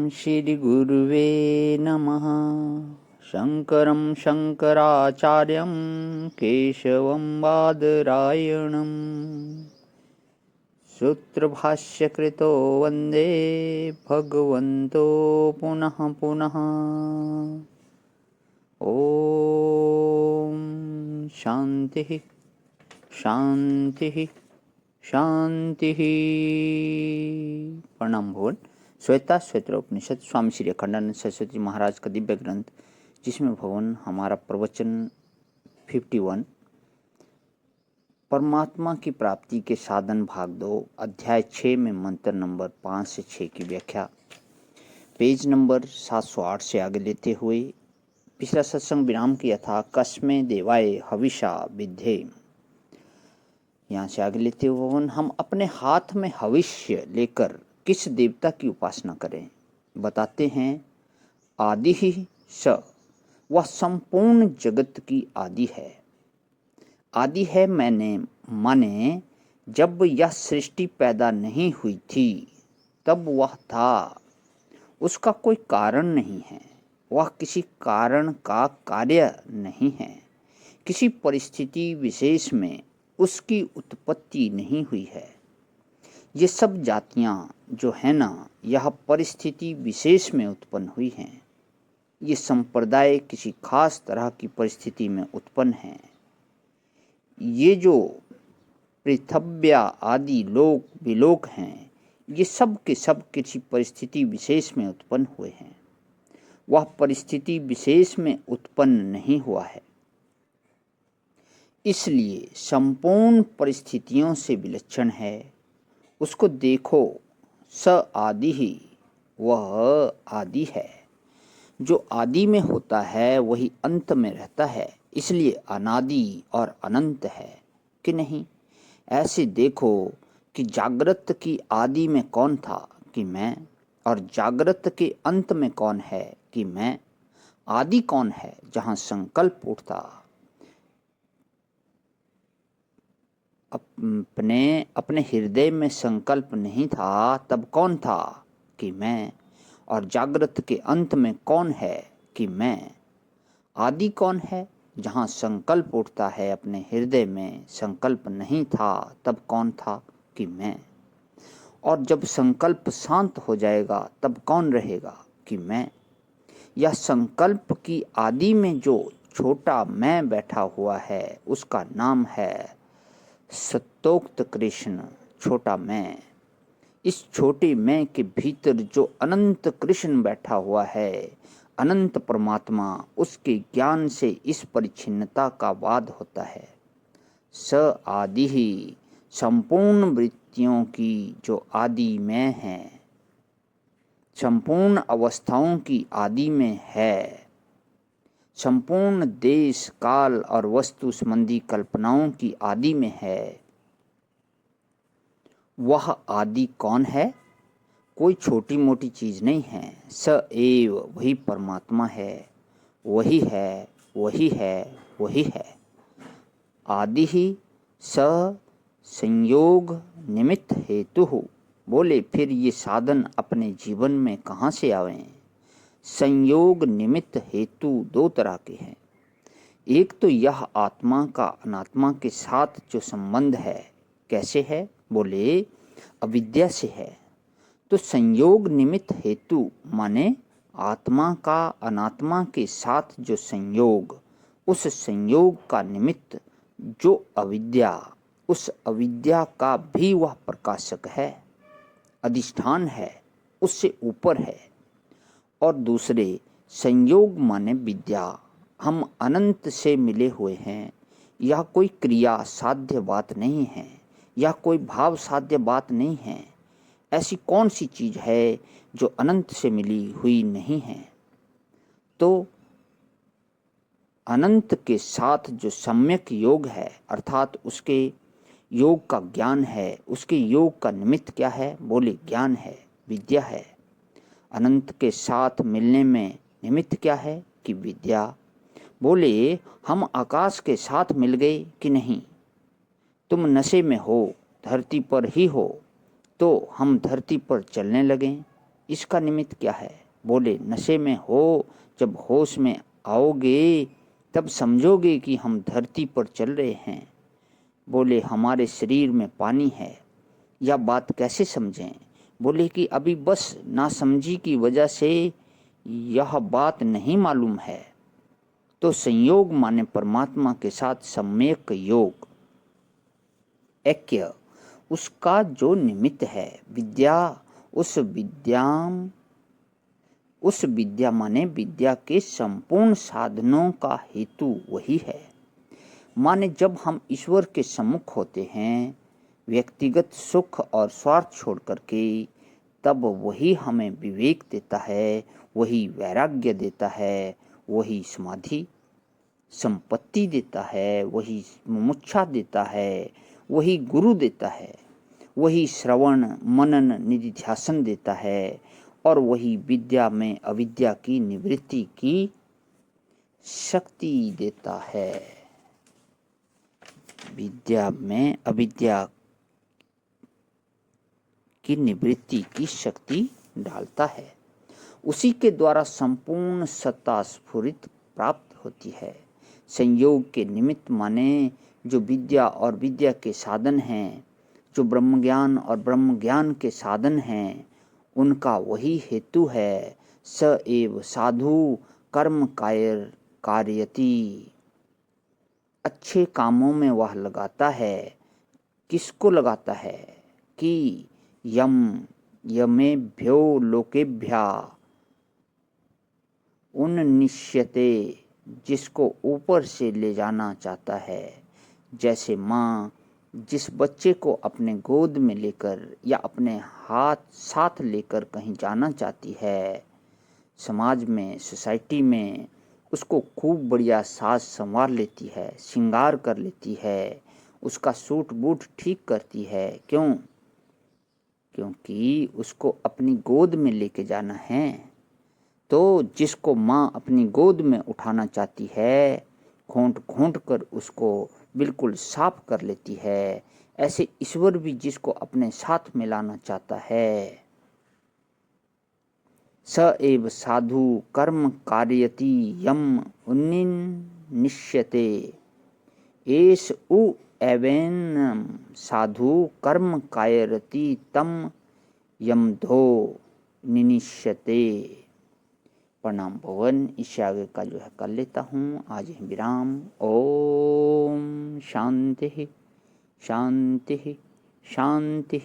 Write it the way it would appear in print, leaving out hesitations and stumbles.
श्रीगुरुवे नमः। शङ्करं शङ्कराचार्यं केशवं बादरायणं सूत्रभाष्यकृतो वन्दे भगवन्तो पुनः पुनः। ॐ शान्तिः शान्तिः शांति। प्रणाम भगवान। श्वेता श्वेत्र उपनिषद स्वामी श्री अखंडानंद सरस्वती महाराज का दिव्य ग्रंथ, जिसमें भगवान हमारा प्रवचन 51 परमात्मा की प्राप्ति के साधन भाग 2 अध्याय 6 में मंत्र नंबर 5 से 6 की व्याख्या पेज नंबर 708 से आगे लेते हुए पिछला सत्संग विराम किया था। कस्मे देवाय हविषा विद्धे। यहाँ से आगे लेते हुए हम अपने हाथ में हविष्य लेकर किस देवता की उपासना करें। बताते हैं, आदि ही स, वह संपूर्ण जगत की आदि है। आदि है माने जब यह सृष्टि पैदा नहीं हुई थी तब वह था। उसका कोई कारण नहीं है, वह किसी कारण का कार्य नहीं है। किसी परिस्थिति विशेष में उसकी उत्पत्ति नहीं हुई है। ये सब जातियां जो है ना, यह परिस्थिति विशेष में उत्पन्न हुई हैं। ये संप्रदाय किसी खास तरह की परिस्थिति में उत्पन्न हैं। ये जो पृथव्या आदि लोक विलोक हैं, ये सब के सब किसी परिस्थिति विशेष में उत्पन्न हुए हैं। वह परिस्थिति विशेष में उत्पन्न नहीं हुआ है, इसलिए संपूर्ण परिस्थितियों से विलक्षण है। उसको देखो, स आदि ही, वह आदि है। जो आदि में होता है वही अंत में रहता है, इसलिए अनादि और अनंत है कि नहीं। ऐसे देखो कि जागृत की आदि में कौन था कि मैं, और जागृत के अंत में कौन है कि मैं। आदि कौन है? जहाँ संकल्प उठता, अपने हृदय में संकल्प नहीं था तब कौन था कि मैं। और जागृत के अंत में कौन है कि मैं। आदि कौन है? जहाँ संकल्प उठता है, अपने हृदय में संकल्प नहीं था तब कौन था कि मैं। और जब संकल्प शांत हो जाएगा तब कौन रहेगा कि मैं। यह संकल्प की आदि में जो छोटा मैं बैठा हुआ है, उसका नाम है सत्योक्त कृष्ण, छोटा मैं। इस छोटे मैं के भीतर जो अनंत कृष्ण बैठा हुआ है, अनंत परमात्मा, उसके ज्ञान से इस परिच्छिन्नता का वाद होता है। स आदि ही, संपूर्ण वृत्तियों की जो आदि में है, संपूर्ण अवस्थाओं की आदि में है, संपूर्ण देश काल और वस्तु संबंधी कल्पनाओं की आदि में है। वह आदि कौन है? कोई छोटी मोटी चीज नहीं है। स एव, वही परमात्मा है, वही है, वही है, वही है। आदि ही स संयोग निमित्त हेतु हो। बोले फिर ये साधन अपने जीवन में कहाँ से आवे? संयोग निमित्त हेतु दो तरह के हैं। एक तो यह आत्मा का अनात्मा के साथ जो संबंध है, कैसे है? बोले अविद्या से है। तो संयोग निमित्त हेतु माने आत्मा का अनात्मा के साथ जो संयोग, उस संयोग का निमित्त जो अविद्या, उस अविद्या का भी वह प्रकाशक है, अधिष्ठान है, उससे ऊपर है। और दूसरे संयोग माने विद्या। हम अनंत से मिले हुए हैं। यह कोई क्रिया साध्य बात नहीं है, यह कोई भाव साध्य बात नहीं है। ऐसी कौन सी चीज है जो अनंत से मिली हुई नहीं है? तो अनंत के साथ जो सम्यक योग है, अर्थात उसके योग का ज्ञान है, उसके योग का निमित्त क्या है? बोले ज्ञान है, विद्या है। अनंत के साथ मिलने में निमित्त क्या है? कि विद्या। बोले हम आकाश के साथ मिल गए कि नहीं? तुम नशे में हो, धरती पर ही हो, तो हम धरती पर चलने लगे, इसका निमित्त क्या है? बोले, नशे में हो, जब होश में आओगे तब समझोगे कि हम धरती पर चल रहे हैं। बोले, हमारे शरीर में पानी है। यह बात कैसे समझें? बोले कि अभी बस नासमझी की वजह से यह बात नहीं मालूम है। तो संयोग माने परमात्मा के साथ सम्यक योग, ऐक्य, उसका जो निमित्त है। विद्या, उस विद्या माने विद्या के संपूर्ण साधनों का हेतु वही है। माने जब हम ईश्वर के सम्मुख होते हैं व्यक्तिगत सुख और स्वार्थ छोड़ करके, तब वही हमें विवेक देता है, वही वैराग्य देता है, वही समाधि संपत्ति देता है, वही मुमुक्षा देता है, वही गुरु देता है, वही श्रवण मनन निधिध्यासन देता है, और वही विद्या में अविद्या की निवृत्ति की शक्ति देता है। विद्या में अविद्या की निवृत्ति की शक्ति डालता है। उसी के द्वारा संपूर्ण सत्ता स्फुरित प्राप्त होती है। संयोग के निमित्त माने जो विद्या और विद्या के साधन हैं, जो ब्रह्म ज्ञान और ब्रह्म ज्ञान के साधन हैं, उनका वही हेतु है। स एव साधु कर्म कारयति, अच्छे कामों में वह लगाता है। किसको लगाता है? कि यमेभ्यो लोकेभ्या उन्निश्यते, जिसको ऊपर से ले जाना चाहता है। जैसे माँ जिस बच्चे को अपने गोद में लेकर या अपने हाथ साथ लेकर कहीं जाना चाहती है, समाज में, सोसाइटी में उसको खूब बढ़िया साज संवार लेती है, श्रृंगार कर लेती है, उसका सूट बूट ठीक करती है। क्यों? क्योंकि उसको अपनी गोद में लेके जाना है। तो जिसको माँ अपनी गोद में उठाना चाहती है, घोंट घोंट कर उसको बिल्कुल साफ कर लेती है। ऐसे ईश्वर भी जिसको अपने साथ मिलाना चाहता है। स एव साधु कर्म कारयति यम उन्निश्यते, एष उ एवेन साधु कर्म कारयति तम यमधो निनिश्यते। प्रणाम भवन। इससे आगे का जो है कर लेता हूँ। आज ही विराम। ओम शांति शांति शांति।